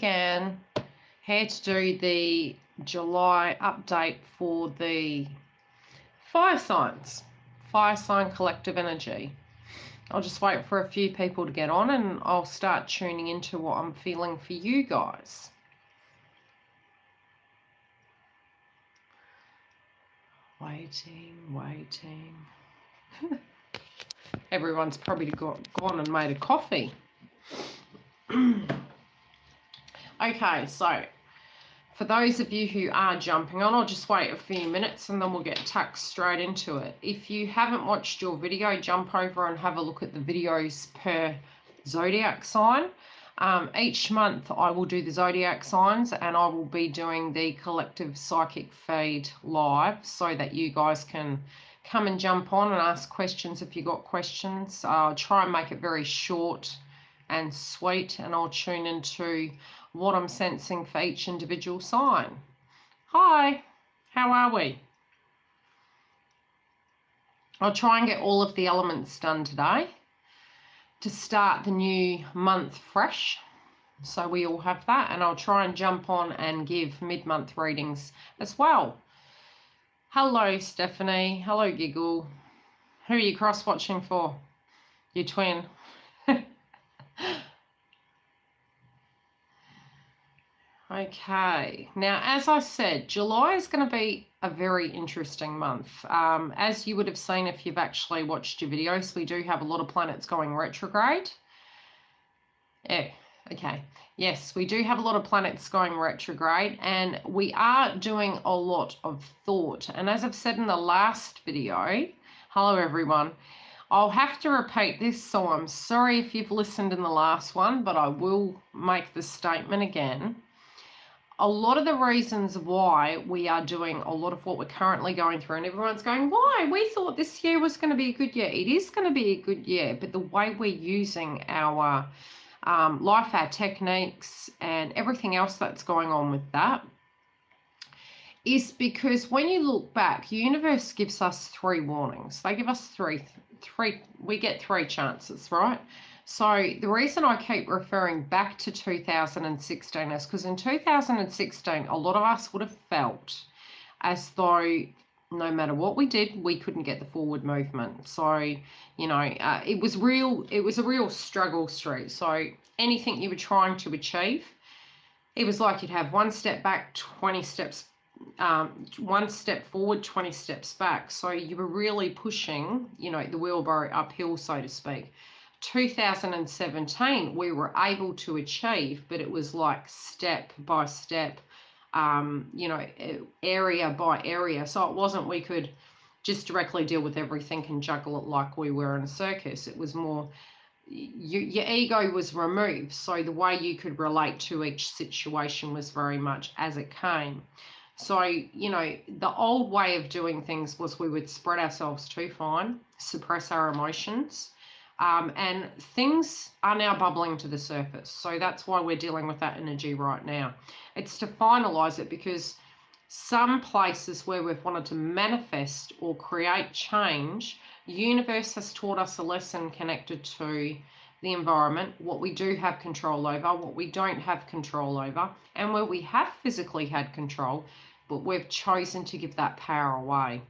again, here to do the July update for the fire signs, fire sign collective energy. I'll just wait for a few people to get on and I'll start tuning into what I'm feeling for you guys. Waiting. Everyone's probably gone and made a coffee. Okay, so for those of you who are jumping on, I'll just wait a few minutes and then we'll get tucked straight into it. If you haven't watched your video, jump over and have a look at the videos per zodiac sign. Each month I will do the zodiac signs and I will be doing the collective psychic feed live so that you guys can come and jump on and ask questions if you got questions. I'll try and make it very short and sweet, and I'll tune into what I'm sensing for each individual sign. Hi, how are we? I'll try and get all of the elements done today to start the new month fresh, so we all have that, and I'll try and jump on and give mid-month readings as well. Hello Stephanie, hello Giggle. Who are you cross-watching for? Your twin. Okay, now as I said, July is going to be a very interesting month. As you would have seen if you've actually watched your videos, we do have a lot of planets going retrograde. Yeah, okay. Yes, we do have a lot of planets going retrograde, and we are doing a lot of thought. And as I've said in the last video, hello everyone, I'll have to repeat this, so I'm sorry if you've listened in the last one, but I will make the statement again. A lot of the reasons why we are doing a lot of what we're currently going through, and everyone's going, why? We thought this year was going to be a good year. It is going to be a good year, but the way we're using our life, our techniques, and everything else that's going on with that is because when you look back, the universe gives us 3 warnings. They give us three, we get 3 chances, right? So the reason I keep referring back to 2016 is because in 2016, a lot of us would have felt as though no matter what we did, we couldn't get the forward movement. So, you know, it was a real struggle street. So anything you were trying to achieve, it was like you'd have 1 step back, 20 steps, 1 step forward, 20 steps back. So you were really pushing, you know, the wheelbarrow uphill, so to speak. 2017 we were able to achieve, but it was like step by step, you know, area by area. So it wasn't we could just directly deal with everything and juggle it like we were in a circus. It was more your ego was removed, so the way you could relate to each situation was very much as it came. So, you know, the old way of doing things was we would spread ourselves too fine, suppress our emotions. And things are now bubbling to the surface. So that's why we're dealing with that energy right now. It's to finalize it, because some places where we've wanted to manifest or create change, the universe has taught us a lesson connected to the environment, what we do have control over, what we don't have control over, and where we have physically had control, but we've chosen to give that power away.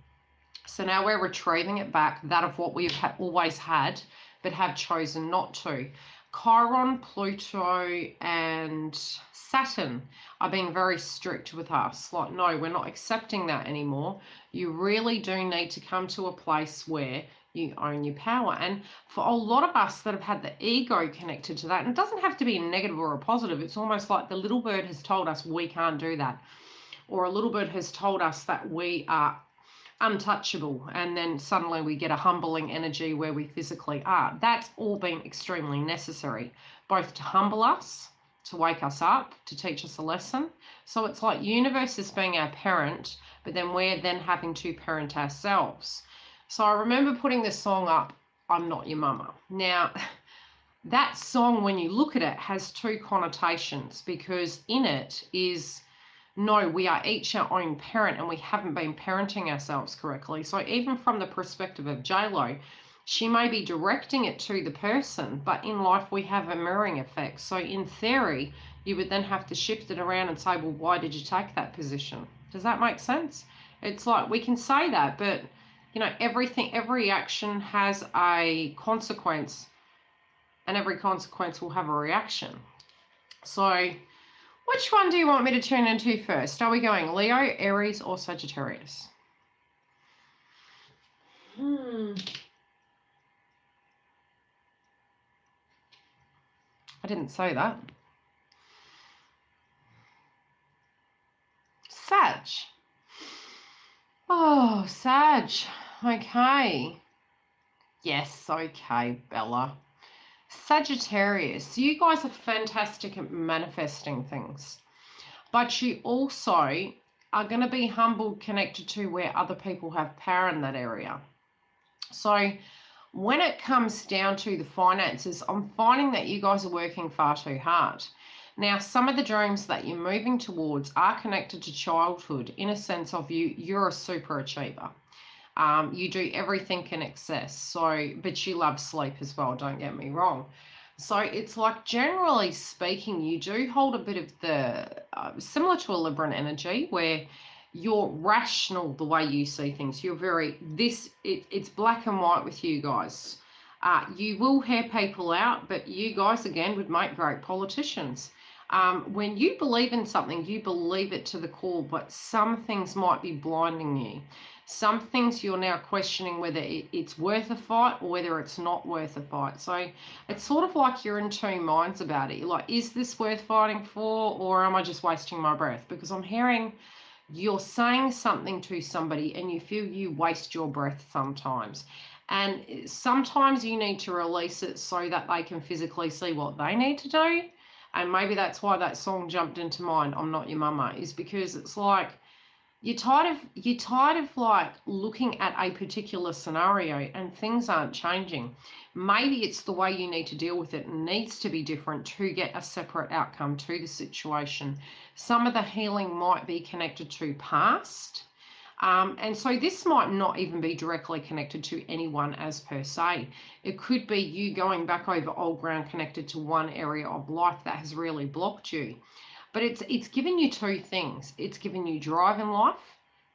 So now we're retrieving it back, that of what we've always had, but have chosen not to. Chiron, Pluto, and Saturn are being very strict with us. Like, no, we're not accepting that anymore. You really do need to come to a place where you own your power. And for a lot of us that have had the ego connected to that, and it doesn't have to be a negative or a positive, it's almost like the little bird has told us we can't do that. Or a little bird has told us that we are untouchable, and then suddenly we get a humbling energy where we physically are. That's all been extremely necessary, both to humble us, to wake us up, to teach us a lesson. So it's like universe is being our parent, but then we're then having to parent ourselves. So I remember putting this song up, I'm Not Your Mama. Now, that song, when you look at it, has 2 connotations, because in it is, no, we are each our own parent and we haven't been parenting ourselves correctly. So even from the perspective of J-Lo, she may be directing it to the person, but in life we have a mirroring effect. So in theory, you would then have to shift it around and say, well, why did you take that position? Does that make sense? It's like we can say that, but you know, every action has a consequence, and every consequence will have a reaction. So which one do you want me to tune into first? Are we going Leo, Aries, or Sagittarius? I didn't say that. Sag. Oh, Sag. Okay. Yes, okay, Bella. Sagittarius. You guys are fantastic at manifesting things. But you also are going to be humbled, connected to where other people have power in that area. So when it comes down to the finances, I'm finding that you guys are working far too hard. Now, some of the dreams that you're moving towards are connected to childhood in a sense of you're a super achiever. You do everything in excess. So, but you love sleep as well, don't get me wrong. So it's like, generally speaking, you do hold a bit of the, similar to a Libran energy, where you're rational the way you see things. You're very, it's black and white with you guys. You will hear people out, but you guys, again, would make great politicians. When you believe in something, you believe it to the core, but some things might be blinding you. Some things you're now questioning whether it's worth a fight or whether it's not worth a fight. So it's sort of like you're in two minds about it. You're like, is this worth fighting for, or am I just wasting my breath? Because I'm hearing you're saying something to somebody and you feel you waste your breath sometimes. And sometimes you need to release it so that they can physically see what they need to do. And maybe that's why that song jumped into mind, I'm Not Your Mama, is because it's like, you're tired of like looking at a particular scenario and things aren't changing. Maybe it's the way you need to deal with it needs to be different to get a separate outcome to the situation. Some of the healing might be connected to past. And so this might not even be directly connected to anyone as per se. It could be you going back over old ground connected to one area of life that has really blocked you. But it's given you two things. It's given you drive in life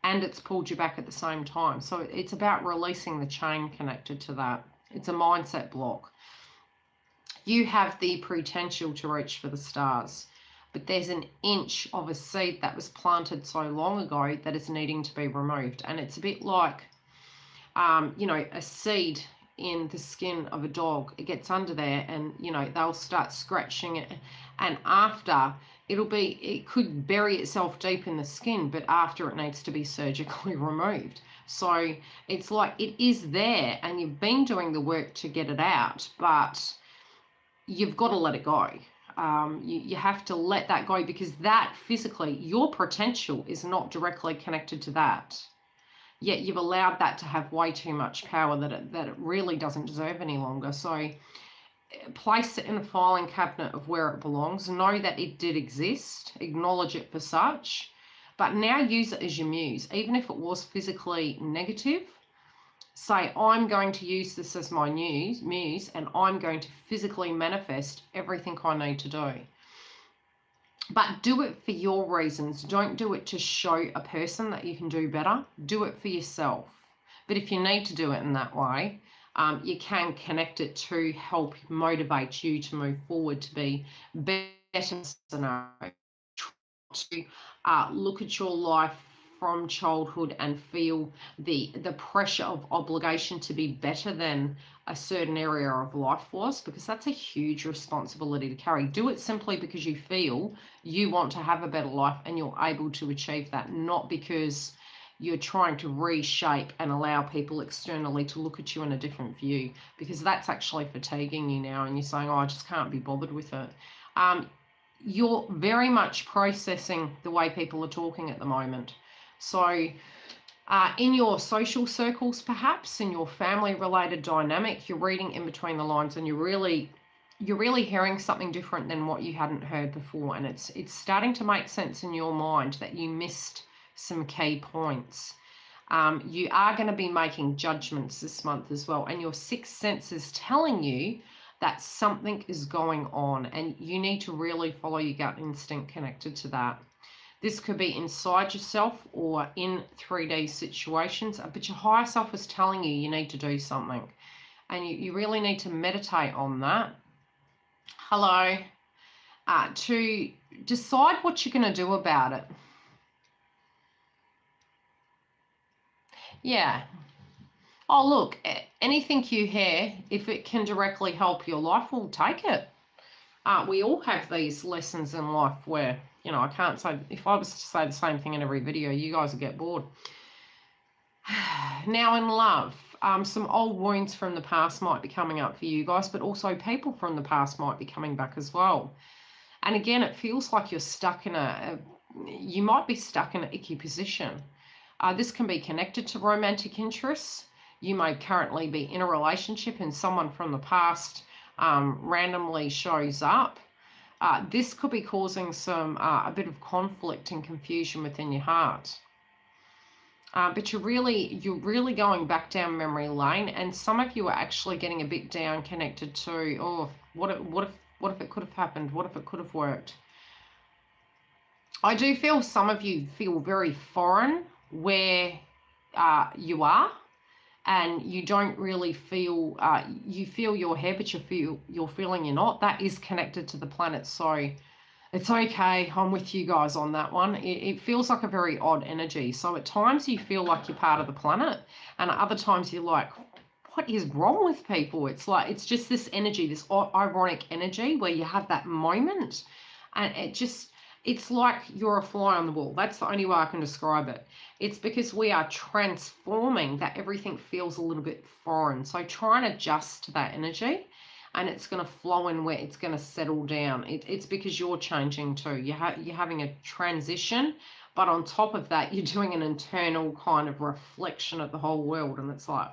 and it's pulled you back at the same time. So it's about releasing the chain connected to that. It's a mindset block. You have the potential to reach for the stars, but there's an inch of a seed that was planted so long ago that is needing to be removed. And it's a bit like, you know, a seed in the skin of a dog. It gets under there and, you know, they'll start scratching it. And after, it could bury itself deep in the skin, but after it needs to be surgically removed. So it's like it is there and you've been doing the work to get it out, but you've got to let it go. You have to let that go, because that physically, your potential is not directly connected to that. Yet you've allowed that to have way too much power that it really doesn't deserve any longer. So place it in a filing cabinet of where it belongs. Know that it did exist. Acknowledge it for such. But now use it as your muse. Even if it was physically negative, say, I'm going to use this as my muse and I'm going to physically manifest everything I need to do. But do it for your reasons. Don't do it to show a person that you can do better. Do it for yourself. But if you need to do it in that way, you can connect it to help motivate you to move forward, to be better scenario. To look at your life from childhood and feel the pressure of obligation to be better than a certain area of life was, because that's a huge responsibility to carry. Do it simply because you feel you want to have a better life and you're able to achieve that, not because you're trying to reshape and allow people externally to look at you in a different view, because that's actually fatiguing you now and you're saying, oh, I just can't be bothered with it. You're very much processing the way people are talking at the moment. So in your social circles, perhaps in your family related dynamic, you're reading in between the lines and you're really hearing something different than what you hadn't heard before. And it's starting to make sense in your mind that you missed some key points. You are going to be making judgments this month as well. And your sixth sense is telling you that something is going on, and you need to really follow your gut instinct connected to that. This could be inside yourself or in 3D situations, but your higher self is telling you you need to do something. And you really need to meditate on that. Hello. To decide what you're going to do about it. Yeah. Oh, look, anything you hear, if it can directly help your life, we'll take it. We all have these lessons in life where, you know, I can't say, if I was to say the same thing in every video, you guys would get bored. Now in love, some old wounds from the past might be coming up for you guys, but also people from the past might be coming back as well. And again, it feels like you're stuck in you might be stuck in an icky position. This can be connected to romantic interests. You may currently be in a relationship and someone from the past randomly shows up. This could be causing a bit of conflict and confusion within your heart. But you're really going back down memory lane, and some of you are actually getting a bit down connected to, oh, what if it could have happened? What if it could have worked? I do feel some of you feel very foreign where you are, and you don't really feel, you feel you're here, but you're feeling you're not. That is connected to the planet, so it's okay. I'm with you guys on that one. It feels like a very odd energy. So at times you feel like you're part of the planet, and at other times you're like, what is wrong with people? It's like, it's just this energy, this ironic energy where you have that moment, and it's like you're a fly on the wall. That's the only way I can describe it. It's because we are transforming that everything feels a little bit foreign. So try and adjust to that energy, and it's going to flow in where it's going to settle down. It's because you're changing too. You're having a transition, but on top of that, you're doing an internal kind of reflection of the whole world. And it's like,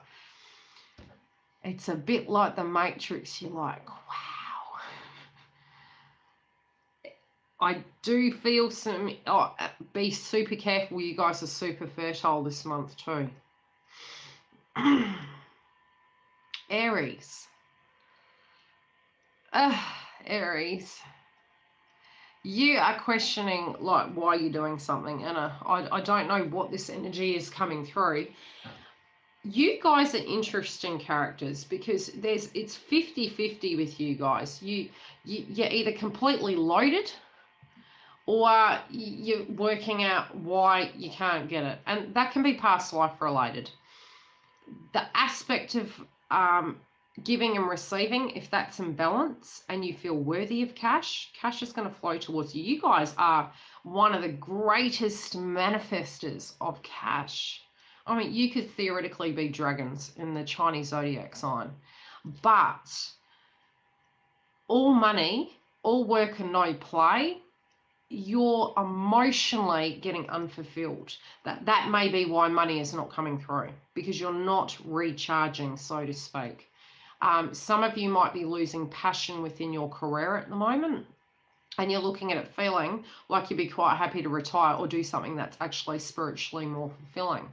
it's a bit like the Matrix. You're like, wow. I do feel some, be super careful. You guys are super fertile this month too. Aries. Aries. You are questioning like why you're doing something, and I don't know what this energy is coming through. You guys are interesting characters because it's 50-50 with you guys. You're either completely loaded, or you're working out why you can't get it. And that can be past life related. The aspect of giving and receiving, if that's in balance and you feel worthy of cash is going to flow towards you. You guys are one of the greatest manifestors of cash. I mean, you could theoretically be dragons in the Chinese zodiac sign. But all money, all work and no play, you're emotionally getting unfulfilled. That may be why money is not coming through, because you're not recharging, so to speak. Some of you might be losing passion within your career at the moment, and you're looking at it feeling like you'd be quite happy to retire or do something that's actually spiritually more fulfilling.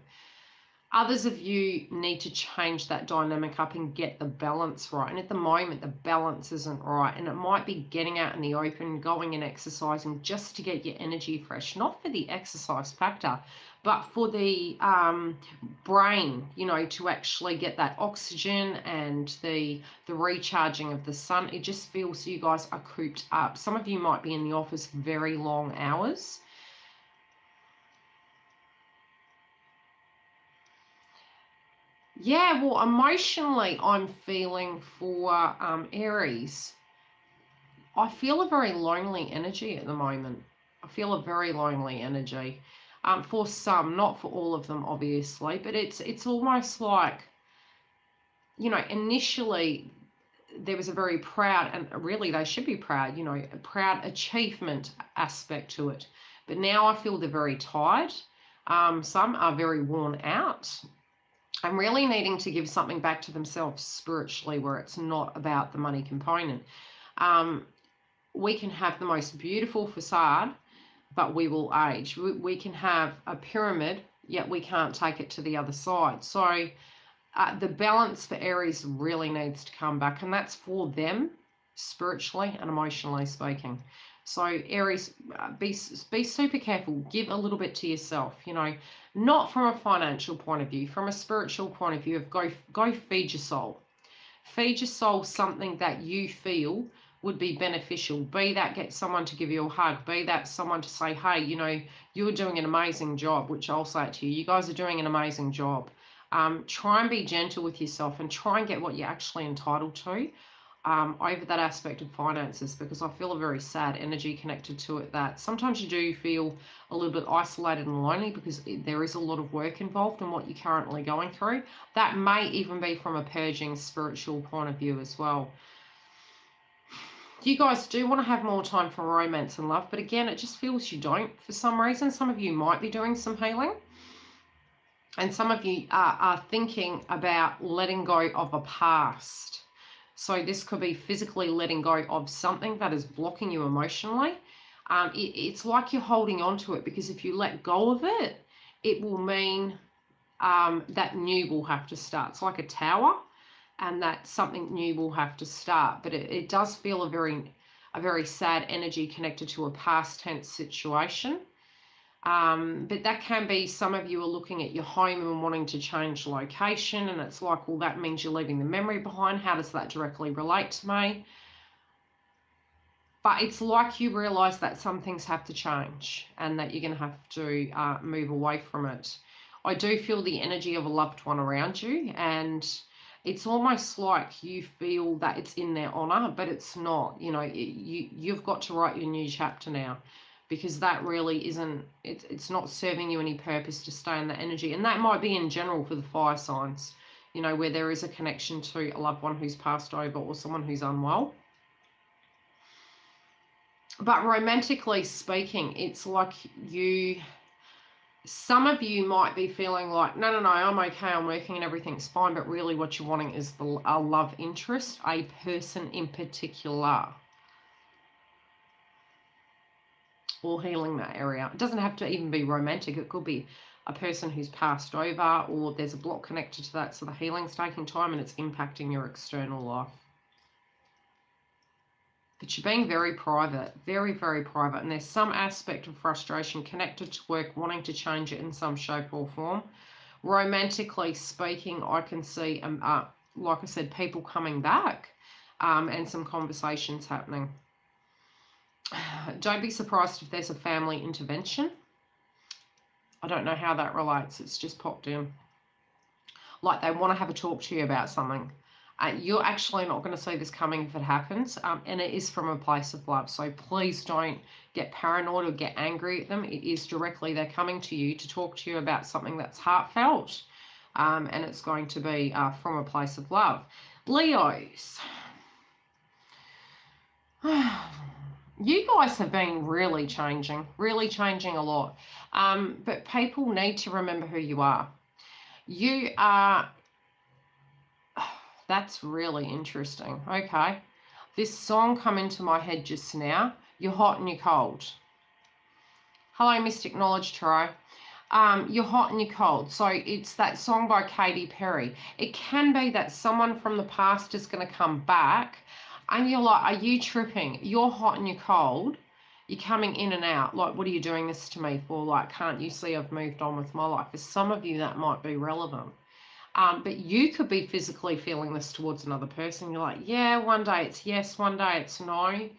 Others of you need to change that dynamic up and get the balance right. And at the moment, the balance isn't right. And it might be getting out in the open, going and exercising just to get your energy fresh. Not for the exercise factor, but for the brain, you know, to actually get that oxygen and the recharging of the sun. It just feels you guys are cooped up. Some of you might be in the office very long hours. Yeah, well, emotionally, I'm feeling for Aries. I feel a very lonely energy at the moment. I feel a very lonely energy. For some, not for all of them, obviously, but it's almost like, you know, initially there was a very proud, and really they should be proud, you know, a proud achievement aspect to it. But now I feel they're very tired. Some are very worn out. I'm really needing to give something back to themselves spiritually where it's not about the money component. We can have the most beautiful facade, but we will age. We can have a pyramid, yet we can't take it to the other side. So the balance for Aries really needs to come back, and that's for them, spiritually and emotionally speaking. So Aries, be super careful. Give a little bit to yourself, you know, not from a financial point of view, from a spiritual point of view of go feed your soul. Feed your soul something that you feel would be beneficial. Be that get someone to give you a hug. Be that someone to say, hey, you know, you're doing an amazing job, which I'll say it to you. You guys are doing an amazing job. Try and be gentle with yourself and try and get what you're actually entitled to over that aspect of finances, because I feel a very sad energy connected to it, that sometimes you do feel a little bit isolated and lonely because there is a lot of work involved in what you're currently going through. That may even be from a purging spiritual point of view as well. You guys do want to have more time for romance and love, but again, it just feels you don't for some reason. Some of you might be doing some healing. And some of you are thinking about letting go of a past. So this could be physically letting go of something that is blocking you emotionally. It's like you're holding on to it, because if you let go of it, it will mean that new will have to start. It's like a tower, and that something new will have to start. But it does feel a very sad energy connected to a past tense situation. But that can be, some of you are looking at your home and wanting to change location, and it's like, well, that means you're leaving the memory behind. How does that directly relate to me? But it's like you realize that some things have to change and that you're going to have to move away from it. I do feel the energy of a loved one around you, and it's almost like you feel that it's in their honor, but it's not. You know, you've got to write your new chapter now, because that really isn't, it's not serving you any purpose to stay in that energy. And that might be in general for the fire signs, you know, where there is a connection to a loved one who's passed over or someone who's unwell. But romantically speaking, it's like some of you might be feeling like, no, I'm okay, I'm working and everything's fine. But really what you're wanting is a love interest, a person in particular, or healing that area. It doesn't have to even be romantic. It could be a person who's passed over, or there's a block connected to that, so the healing's taking time and it's impacting your external life. But you're being very private, very, very private, and there's some aspect of frustration connected to work, wanting to change it in some shape or form. Romantically speaking, I can see, like I said, people coming back and some conversations happening. Don't be surprised if there's a family intervention. I don't know how that relates. It's just popped in. Like they want to have a talk to you about something. You're actually not going to see this coming if it happens. And it is from a place of love. So please don't get paranoid or get angry at them. It is directly, they're coming to you to talk to you about something that's heartfelt. And it's going to be from a place of love. Leos. You guys have been really changing a lot. But people need to remember who you are. You are, that's really interesting. Okay. This song come into my head just now. You're hot and you're cold. Hello, Mystic Knowledge Tarot. You're hot and you're cold. So it's that song by Katy Perry. It can be that someone from the past is going to come back, and you're like, are you tripping? You're hot and you're cold. You're coming in and out. Like, what are you doing this to me for? Like, can't you see I've moved on with my life? For some of you, that might be relevant. But you could be physically feeling this towards another person. You're like, yeah, one day it's yes, one day it's no.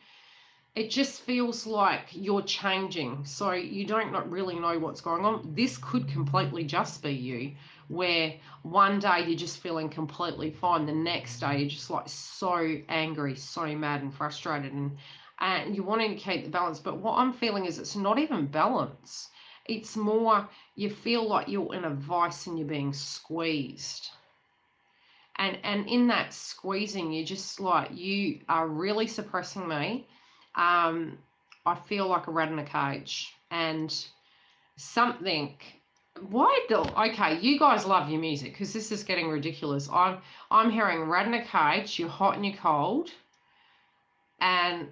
It just feels like you're changing. So you don't not really know what's going on. This could completely just be you, where one day you're just feeling completely fine. The next day you're just like so angry, so mad and frustrated, and you want to keep the balance. But what I'm feeling is it's not even balance. It's more you feel like you're in a vice and you're being squeezed. And in that squeezing, you're just like, you are really suppressing me. I feel like a rat in a cage. And something, okay, you guys love your music, because this is getting ridiculous. I'm hearing rat in a cage, you're hot and you're cold, and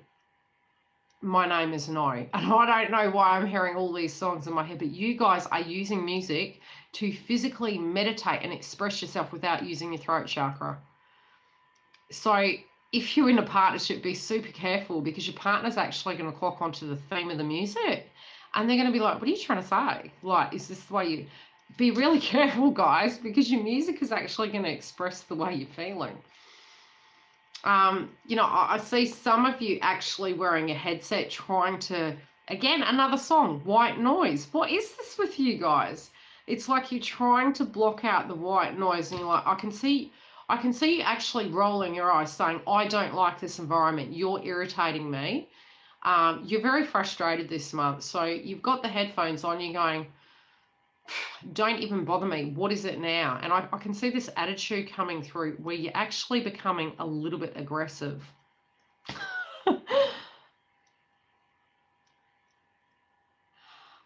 My Name Is No. And I don't know why I'm hearing all these songs in my head, but you guys are using music to physically meditate and express yourself without using your throat chakra. So if you're in a partnership, be super careful, because your partner's actually going to clock onto the theme of the music and they're going to be like, what are you trying to say? Like, is this the way you... Be really careful, guys, because your music is actually going to express the way you're feeling. You know, I see some of you actually wearing a headset trying to, again, another song, white noise. What is this with you guys? It's like you're trying to block out the white noise, and you're like, I can see you actually rolling your eyes saying, I don't like this environment. You're irritating me. You're very frustrated this month. So you've got the headphones on, you're going, don't even bother me. What is it now? And I can see this attitude coming through where you're actually becoming a little bit aggressive.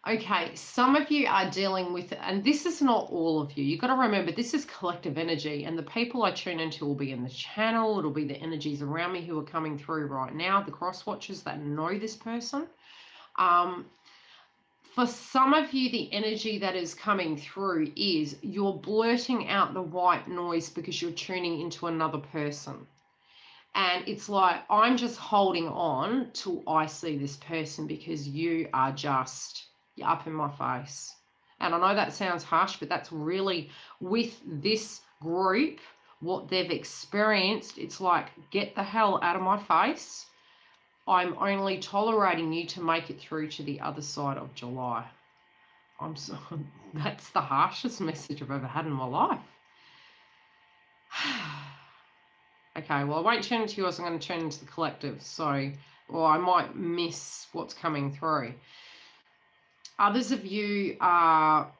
Okay, some of you are dealing with, and this is not all of you. You've got to remember, this is collective energy, and the people I tune into will be in the channel. It'll be the energies around me who are coming through right now, the cross watchers that know this person. For some of you, the energy that is coming through is you're blurting out the white noise because you're tuning into another person. And it's like, I'm just holding on till I see this person because you are just, you're up in my face. And I know that sounds harsh, but that's really, with this group, what they've experienced. It's like, get the hell out of my face. I'm only tolerating you to make it through to the other side of July. That's the harshest message I've ever had in my life. Okay, well, I won't turn into yours. I'm going to turn into the collective. So, or I might miss what's coming through. Others of you are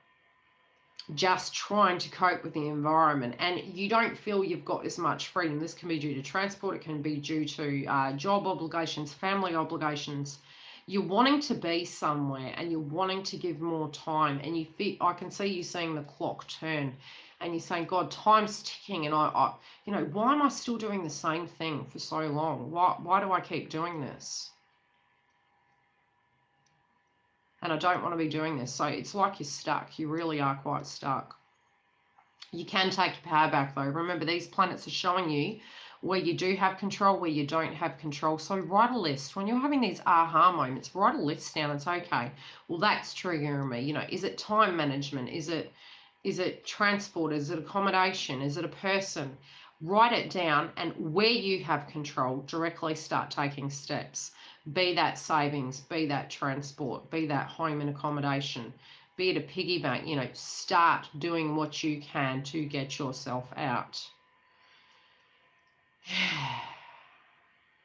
just trying to cope with the environment, and you don't feel you've got as much freedom. This can be due to transport. It can be due to job obligations, family obligations. You're wanting to be somewhere and you're wanting to give more time, and you feel, I can see you seeing the clock turn and you're saying, God, time's ticking, and I you know, why am I still doing the same thing for so long? Why do I keep doing this? And I don't want to be doing this. So it's like you're stuck. You really are quite stuck. You can take your power back, though. Remember, these planets are showing you where you do have control, where you don't have control. So write a list. When you're having these aha moments, write a list down. It's okay. Well, that's triggering me. You know, is it time management? Is it transport? Is it accommodation? Is it a person? Write it down, and where you have control, directly start taking steps. Be that savings, be that transport, be that home and accommodation, be it a piggy bank. You know, start doing what you can to get yourself out.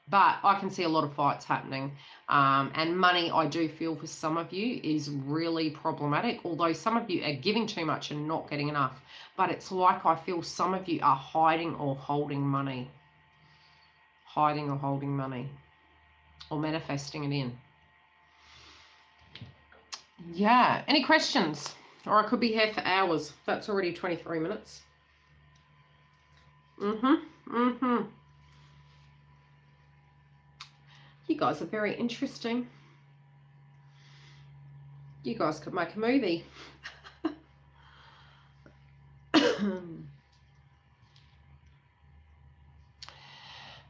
But I can see a lot of fights happening, and money, I do feel for some of you, is really problematic, although some of you are giving too much and not getting enough. But it's like I feel some of you are hiding or holding money. Hiding or holding money. Or manifesting it in. Yeah. Any questions? Or I could be here for hours. That's already 23 minutes. You guys are very interesting. You guys could make a movie.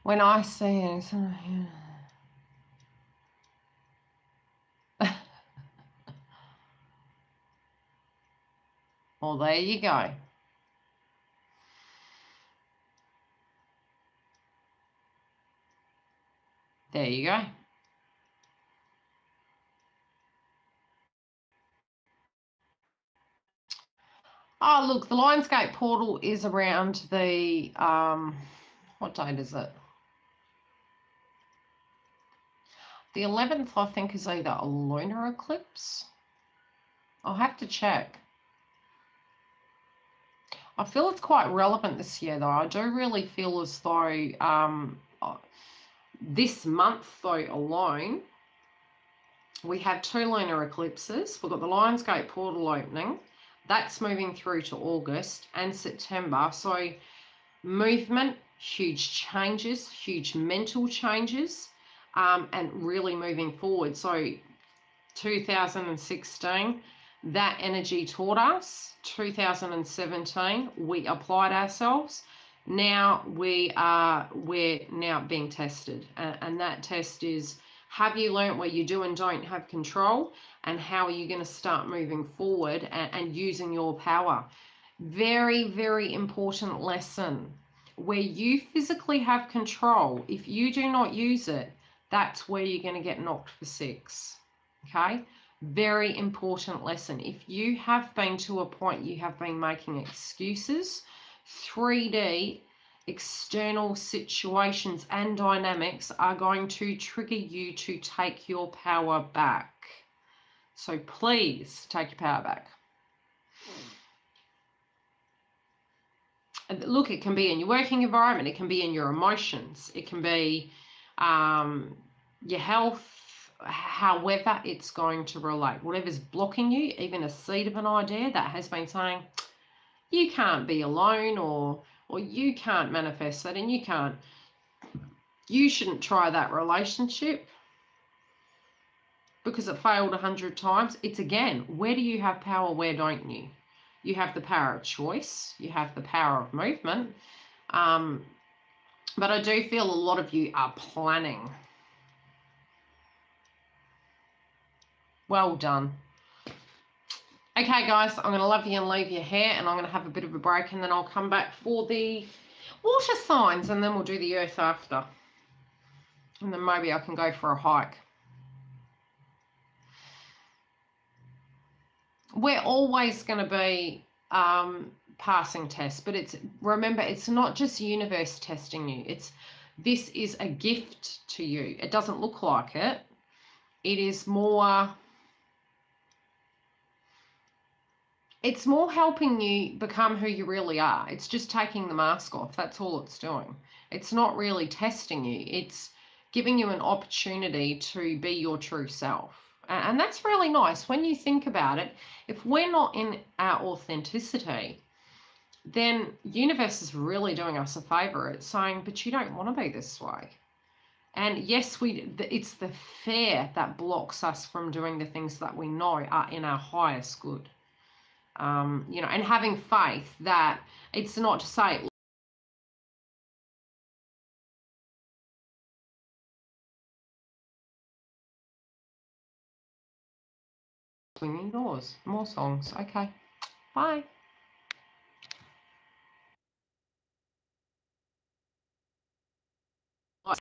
When I see it, well, there you go. There you go. Oh, look, the Lionsgate portal is around the, what date is it? The 11th, I think, is either a lunar eclipse. I'll have to check. I feel it's quite relevant this year, though. I do really feel as though this month, though, alone, we have 2 lunar eclipses. We've got the Lionsgate portal opening. That's moving through to August and September. So movement, huge changes, huge mental changes. and really moving forward. So 2016, that energy taught us. 2017, we applied ourselves. Now we're now being tested, and that test is, have you learnt where you do and don't have control, and how are you going to start moving forward and using your power? Very, very important lesson. Where you physically have control, if you do not use it, that's where you're going to get knocked for six. Okay? Very important lesson. If you have been to a point you have been making excuses, 3D external situations and dynamics are going to trigger you to take your power back. So please take your power back. Look, it can be in your working environment, it can be in your emotions, it can be your health, however it's going to relate. Whatever's blocking you, even a seed of an idea that has been saying, you can't be alone, or you can't manifest that, and you shouldn't try that relationship because it failed 100 times. It's again, where do you have power, where don't you? You have the power of choice, you have the power of movement, but I do feel a lot of you are planning. Well done. Okay, guys, I'm going to love you and leave you here, and I'm going to have a bit of a break, and then I'll come back for the water signs, and then we'll do the earth after. And then maybe I can go for a hike. We're always going to be passing tests, but remember, it's not just the universe testing you. This is a gift to you. It doesn't look like it. It is more... It's more helping you become who you really are. It's just taking the mask off. That's all it's doing. It's not really testing you. It's giving you an opportunity to be your true self. And that's really nice. When you think about it, if we're not in our authenticity, then universe is really doing us a favor. It's saying, but you don't want to be this way. And yes, it's the fear that blocks us from doing the things that we know are in our highest good. And having faith that it's not to say swinging doors, more songs. Okay, bye.